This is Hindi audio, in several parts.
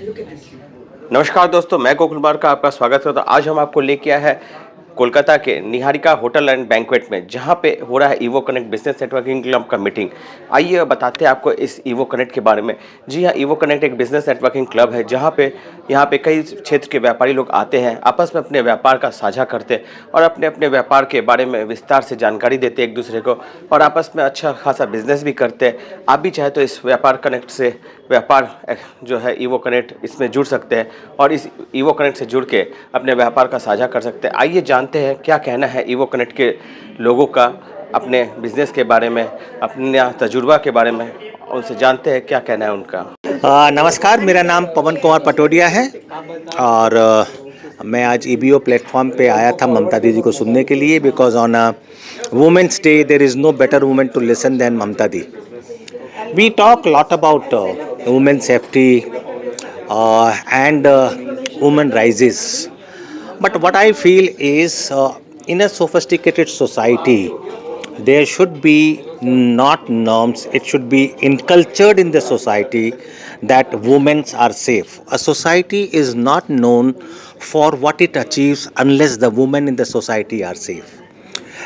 नमस्कार दोस्तों, मैं गोकुल कुमार का आपका स्वागत करता हूँ। आज हम आपको लेके आए हैं कोलकाता के निहारिका होटल एंड बैंक्वेट में, जहाँ पे हो रहा है evo connect business networking club का मीटिंग। आइए बताते हैं आपको इस ईवो कनेक्ट के बारे में। जी हाँ, ईवो कनेक्ट एक बिजनेस नेटवर्किंग क्लब है, जहाँ पे यहाँ पे कई क्षेत्र के व्यापारी लोग आते हैं, आपस में अपने व्यापार का साझा करते हैं और अपने अपने व्यापार के बारे में विस्तार से जानकारी देते हैं एक दूसरे को, और आपस में अच्छा खासा बिजनेस भी करते हैं। आप भी चाहे तो इस व्यापार कनेक्ट से जो है ईवो कनेक्ट इसमें जुड़ सकते हैं और इस ईवो कनेक्ट से जुड़ के अपने व्यापार का साझा कर सकते हैं। आइए जानते हैं क्या कहना है ईवो कनेक्ट के लोगों का अपने बिजनेस के बारे में, अपने तजुर्बा के बारे में। उनसे जानते हैं क्या कहना है उनका। नमस्कार, मेरा नाम पवन कुमार पटोडिया है और मैं आज ईबीओ प्लेटफॉर्म पे आया था ममता दीदी को सुनने के लिए, because on women's day there is no better women to listen than Mamata di. We talk a lot about women's safety and women rights. But what I feel is in a sophisticated society, there should be not norms, it should be incultured in the society that women are safe. A society is not known for what it achieves unless the women in the society are safe.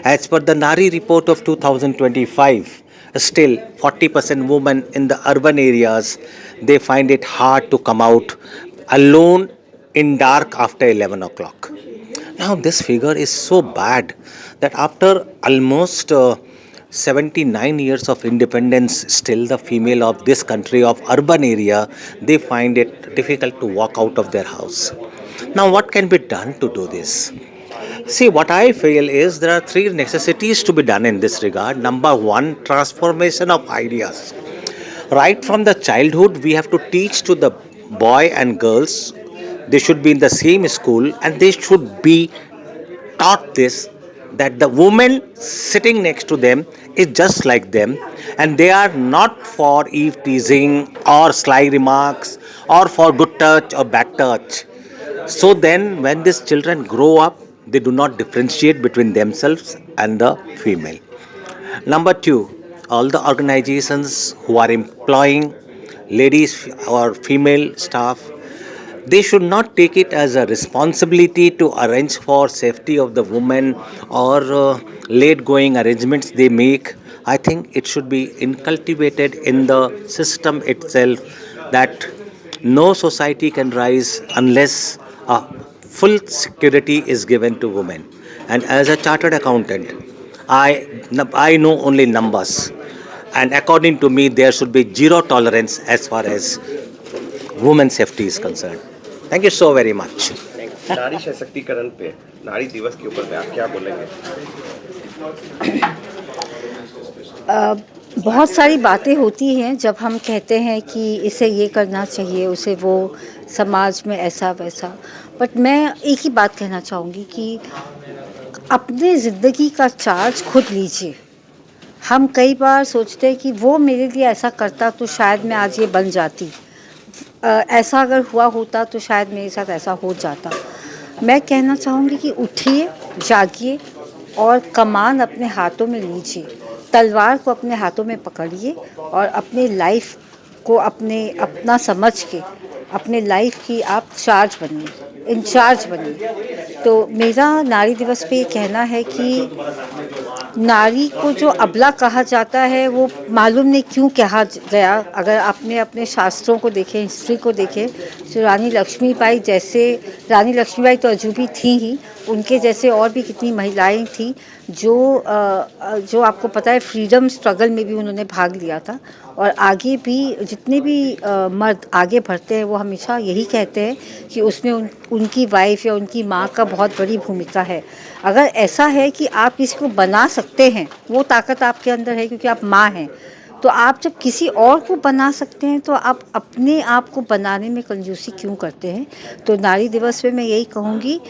As per the Nari report of 2025, still 40% women in the urban areas, they find it hard to come out alone in dark after 11 o'clock. Now this figure is so bad that after almost 79 years of independence, still the female of this country of urban area, they find it difficult to walk out of their house. Now what can be done to do this? See, what I feel is there are three necessities to be done in this regard. Number one, transformation of ideas. Right from the childhood, we have to teach to the boy and girls. They should be in the same school and they should be taught this, that the woman sitting next to them is just like them and they are not for eve teasing or sly remarks or for good touch or bad touch. So then when these children grow up, they do not differentiate between themselves and the female. Number two, all the organizations who are employing ladies or female staff, they should not take it as a responsibility to arrange for safety of the women or late going arrangements they make. I think it should be inculcated in the system itself that no society can rise unless a full security is given to women. And as a chartered accountant, I know only numbers. And according to me, there should be zero tolerance as far as women's safety is concerned. Thank you so very much. नारी सशक्तिकरण पे, नारी दिवस के ऊपर में आप क्या बोलेंगे? बहुत सारी बातें होती हैं जब हम कहते हैं कि इसे ये करना चाहिए, उसे वो, समाज में ऐसा वैसा। बट मैं एक ही बात कहना चाहूँगी कि अपने ज़िंदगी का चार्ज खुद लीजिए। हम कई बार सोचते हैं कि वो मेरे लिए ऐसा करता तो शायद मैं आज ये बन जाती, ऐसा अगर हुआ होता तो शायद मेरे साथ ऐसा हो जाता। मैं कहना चाहूँगी कि उठिए, जागिए और कमान अपने हाथों में लीजिए, तलवार को अपने हाथों में पकड़िए और अपने लाइफ को अपना समझ के अपने लाइफ की आप इंचार्ज बनिए। तो मेरा नारी दिवस पे ये कहना है कि नारी को जो अबला कहा जाता है वो मालूम नहीं क्यों कहा गया। अगर आपने अपने शास्त्रों को देखें, हिस्ट्री को देखें, तो रानी लक्ष्मीबाई तो अजूबी थी ही, उनके जैसे और भी कितनी महिलाएं थी जो आपको पता है फ्रीडम स्ट्रगल में भी उन्होंने भाग लिया था। और आगे भी जितने भी मर्द आगे बढ़ते हैं वो हमेशा यही कहते हैं कि उसमें उनकी वाइफ या उनकी माँ का बहुत बड़ी भूमिका है। अगर ऐसा है कि आप किसी को बना सकते हैं, वो ताकत आपके अंदर है क्योंकि आप माँ हैं, तो आप जब किसी और को बना सकते हैं तो आप अपने आप को बनाने में कंजूसी क्यों करते हैं। तो नारी दिवस पे मैं यही कहूँगी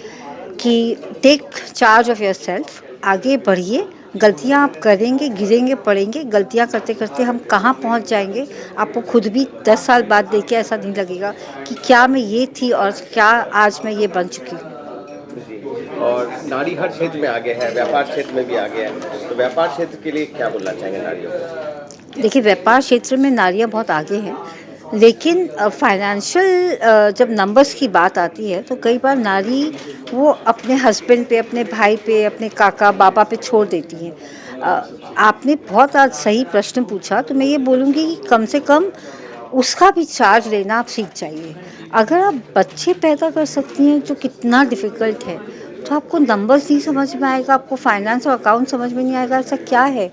कि टेक चार्ज ऑफ योरसेल्फ, आगे बढ़िए। गलतियाँ आप करेंगे, गिरेंगे, पड़ेंगे। गलतियाँ करते करते हम कहाँ पहुँच जाएंगे, आपको खुद भी 10 साल बाद देख के ऐसा नहीं लगेगा कि क्या मैं ये थी और क्या आज मैं ये बन चुकी हूँ। और नारी हर क्षेत्र में आगे है, व्यापार क्षेत्र में भी आगे है, तो व्यापार क्षेत्र के लिए क्या बोलना चाहेंगे नारियों को? देखिए, व्यापार क्षेत्र में नारियाँ बहुत आगे हैं। लेकिन फाइनेंशियल जब नंबर्स की बात आती है तो कई बार नारी वो अपने हस्बैंड पे, अपने भाई पे, अपने काका बाबा पे छोड़ देती हैं। आपने बहुत आज सही प्रश्न पूछा, तो मैं ये बोलूँगी कि कम से कम उसका भी चार्ज लेना आप सीख जाइए। अगर आप बच्चे पैदा कर सकती हैं जो कितना डिफ़िकल्ट है, तो आपको नंबर्स नहीं समझ में आएगा, आपको फाइनेंस और अकाउंट समझ में नहीं आएगा, ऐसा क्या है?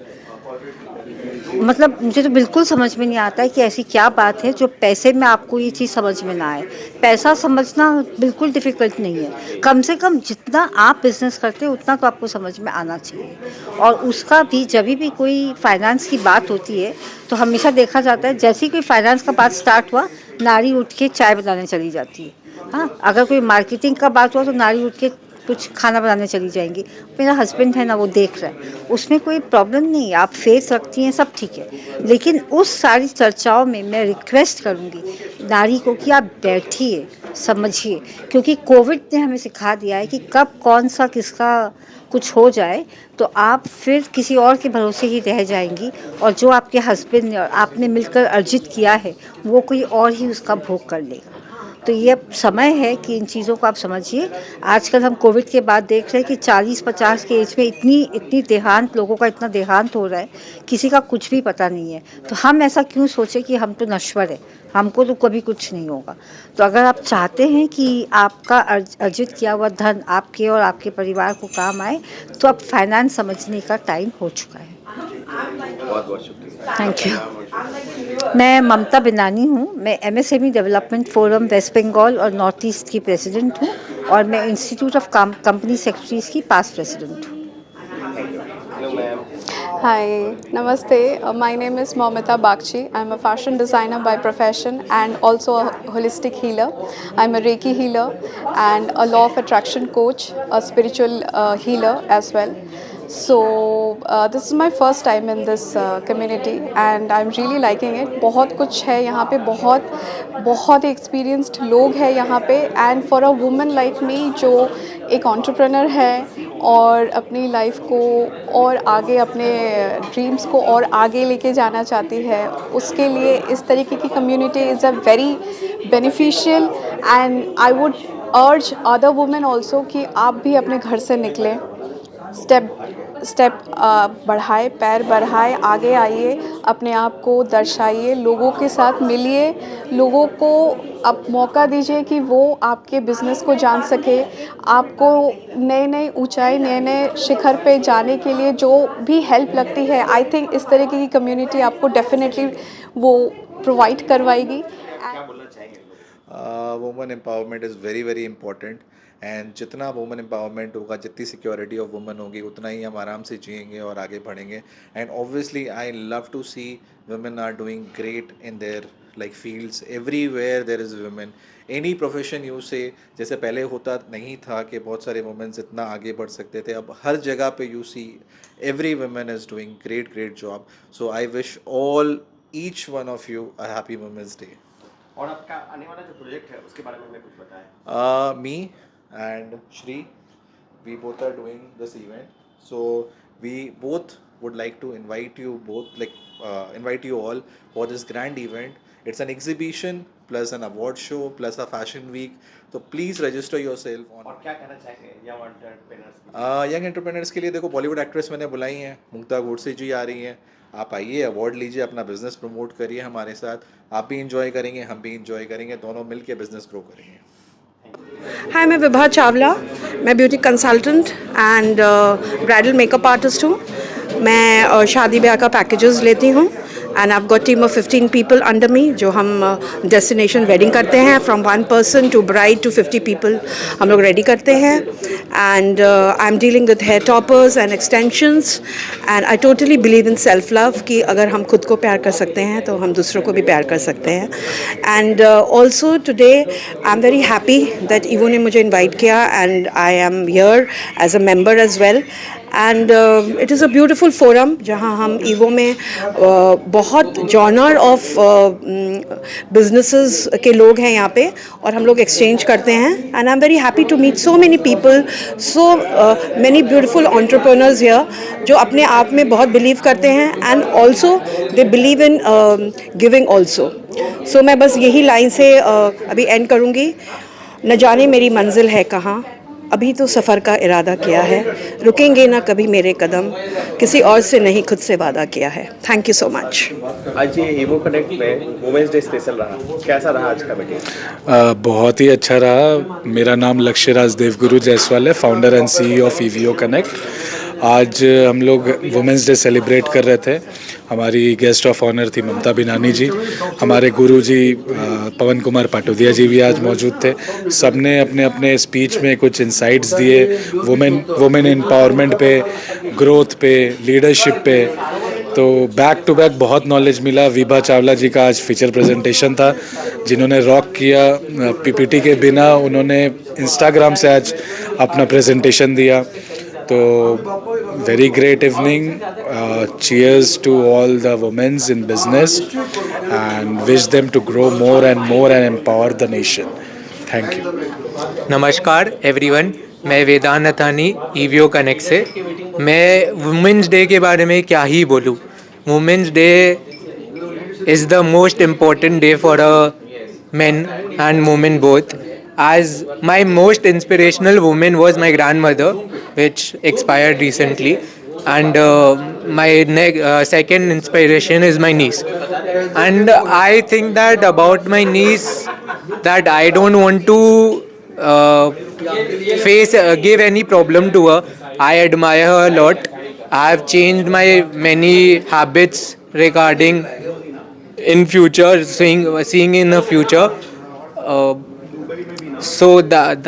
मतलब मुझे तो बिल्कुल समझ में नहीं आता है कि ऐसी क्या बात है जो पैसे में आपको ये चीज़ समझ में ना आए। पैसा समझना बिल्कुल डिफ़िकल्ट नहीं है। कम से कम जितना आप बिज़नेस करते हो उतना तो आपको समझ में आना चाहिए। और उसका भी जभी भी कोई फाइनेंस की बात होती है तो हमेशा देखा जाता है जैसे ही कोई फाइनेंस का बात स्टार्ट हुआ, नारी उठ के चाय बनाने चली जाती है। हाँ, अगर कोई मार्केटिंग का बात हुआ तो नारी उठ के कुछ खाना बनाने चली जाएंगी। मेरा हस्बैंड है ना, वो देख रहा है, उसमें कोई प्रॉब्लम नहीं है, आप फेस रखती हैं, सब ठीक है। लेकिन उस सारी चर्चाओं में मैं रिक्वेस्ट करूंगी नारी को कि आप बैठिए, समझिए, क्योंकि कोविड ने हमें सिखा दिया है कि कब कौन सा किसका कुछ हो जाए तो आप फिर किसी और के भरोसे ही रह जाएंगी, और जो आपके हस्बैंड ने और आपने मिलकर अर्जित किया है वो कोई और ही उसका भोग कर लेगा। तो ये अब समय है कि इन चीज़ों को आप समझिए। आजकल हम कोविड के बाद देख रहे हैं कि 40-50 के एज में इतनी इतनी देहांत, लोगों का इतना देहांत हो रहा है, किसी का कुछ भी पता नहीं है। तो हम ऐसा क्यों सोचें कि हम तो नश्वर है, हमको तो कभी कुछ नहीं होगा। तो अगर आप चाहते हैं कि आपका अर्जित किया हुआ धन आपके और आपके परिवार को काम आए, तो अब फाइनेंस समझने का टाइम हो चुका है। बहुत बहुत शुक्रिया। Thank you. मैं ममता बिनानी हूँ। मैं MSME development forum West Bengal और नॉर्थ ईस्ट की प्रेसिडेंट हूँ, और मैं इंस्टीट्यूट ऑफ कंपनी सेक्रेटरीज की पास्ट प्रेसिडेंट हूँ। Hello ma'am. Hi, Namaste. My name is Momita Bakshi. I'm a fashion designer by profession and also a holistic healer. I'm a Reiki healer and a law of attraction coach, a spiritual healer as well. So this is my first time in this community and I'm really liking it. बहुत कुछ है यहाँ पे, बहुत एक्सपीरियंस्ड लोग हैं यहाँ पे, and for a woman like me जो एक एंटरप्रेन्योर है और अपनी लाइफ को और आगे, अपने ड्रीम्स को और आगे लेके जाना चाहती है, उसके लिए इस तरीके की community is a very beneficial. And I would अर्ज अदर वुमेन ऑल्सो कि आप भी अपने घर से निकलें, स्टेप बढ़ाए, पैर बढ़ाए, आगे आइए, अपने आप को दर्शाइए, लोगों के साथ मिलिए, लोगों को आप मौका दीजिए कि वो आपके बिज़नेस को जान सके, आपको नए नए ऊंचाई, नए नए शिखर पे जाने के लिए जो भी हेल्प लगती है, आई थिंक इस तरीके की कम्युनिटी आपको डेफिनेटली वो प्रोवाइड करवाएगी। क्या बोलना चाहेंगे? Women empowerment is very very important, and जितना वुमेन एम्पावरमेंट होगा, जितनी सिक्योरिटी ऑफ वुमेन होगी, उतना ही हम आराम से जिएंगे और आगे बढ़ेंगे। And obviously I love to see women are doing great in there like fields, everywhere there is women, any profession you say. जैसे पहले होता नहीं था कि बहुत सारे वुमेन्स इतना आगे बढ़ सकते थे, अब हर जगह पे you see every women is doing great job. So I wish all each one of you a happy women's day. और आपका आने वाला जो प्रोजेक्ट है उसके बारे में हमें कुछ बताएं। Me and Shri, we both are doing this event. So we both would like to invite you both, invite you all for this grand event. It's an exhibition plus an award show plus a fashion week. So please register yourself on. और क्या कहना चाहेंगे यंग एंटरप्रेन्योर्स? यंग एंटरप्रेन्योर्स के लिए देखो, बॉलीवुड एक्ट्रेस मैंने बुलाई हैं, मुक्ता गोडसे जी आ रही हैं। आप आइए, अवार्ड लीजिए, अपना बिजनेस प्रमोट करिए हमारे साथ। आप भी इंजॉय करेंगे, हम भी इंजॉय करेंगे, दोनों मिल के बिजनेस ग्रो करेंगे। हाय, मैं विभा चावला, मैं beauty consultant and bridal makeup artist हूँ। मैं शादी ब्याह का पैकेजेस लेती हूँ and I have got team of 15 people under me, जो हम डेस्टिनेशन वेडिंग करते हैं, from 1 person to bride to 50 people हम लोग रेडी करते हैं। And I am dealing with hair toppers and extensions, and I totally believe in self love कि अगर हम खुद को प्यार कर सकते हैं तो हम दूसरों को भी प्यार कर सकते हैं। And also today I am very happy that Evo ने मुझे इन्वाइट किया and I am here as a member as well. And it is a beautiful forum जहाँ हम ईवो में बहुत जॉनर ऑफ बिजनेसेस के लोग हैं यहाँ पे, और हम लोग एक्सचेंज करते हैं. And I am very happy to meet so many people, so many beautiful entrepreneurs here जो अपने आप में बहुत बिलीव करते हैं, and also they believe in giving also. So मैं बस यही लाइन से अभी एंड करूँगी. न जाने मेरी मंजिल है कहाँ, अभी तो सफ़र का इरादा किया है, रुकेंगे ना कभी मेरे कदम, किसी और से नहीं खुद से वादा किया है. Thank you so much. आज ये ईवो कनेक्ट में वुमेन्स डे स्पेशल रहा, कैसा रहा आज का मीटिंग? बहुत ही अच्छा रहा. मेरा नाम लक्ष्यराज देवगुरु जायसवाल है, founder and CEO of EVO connect. आज हम लोग वुमेंस डे सेलिब्रेट कर रहे थे. हमारी गेस्ट ऑफ ऑनर थी ममता बिनानी जी. हमारे गुरु जी पवन कुमार पाटोदिया जी भी आज मौजूद थे. सबने अपने अपने स्पीच में कुछ इंसाइट्स दिए वुमेन एम्पावरमेंट पे, ग्रोथ पे, लीडरशिप पे. तो बैक टू बैक बहुत नॉलेज मिला. विभा चावला जी का आज फीचर प्रेजेंटेशन था जिन्होंने रॉक किया. पीपीटी के बिना उन्होंने इंस्टाग्राम से आज अपना प्रेजेंटेशन दिया. तो very great evening. Cheers to all the women's in business and wish them to grow more and empower the nation. Thank you. नमस्कार एवरीवन, मैं वेदांत नथानी ईवीओ कनेक्ट से. मैं वुमेंस डे के बारे में क्या ही बोलूँ. Women's day is the most important day for a men and women both, as my most inspirational woman was my grandmother, which expired recently, and my second inspiration is my niece. And I think that about my niece, that I don't want to give any problem to her. I admire her a lot. I have changed my many habits regarding in future, seeing in the future. So that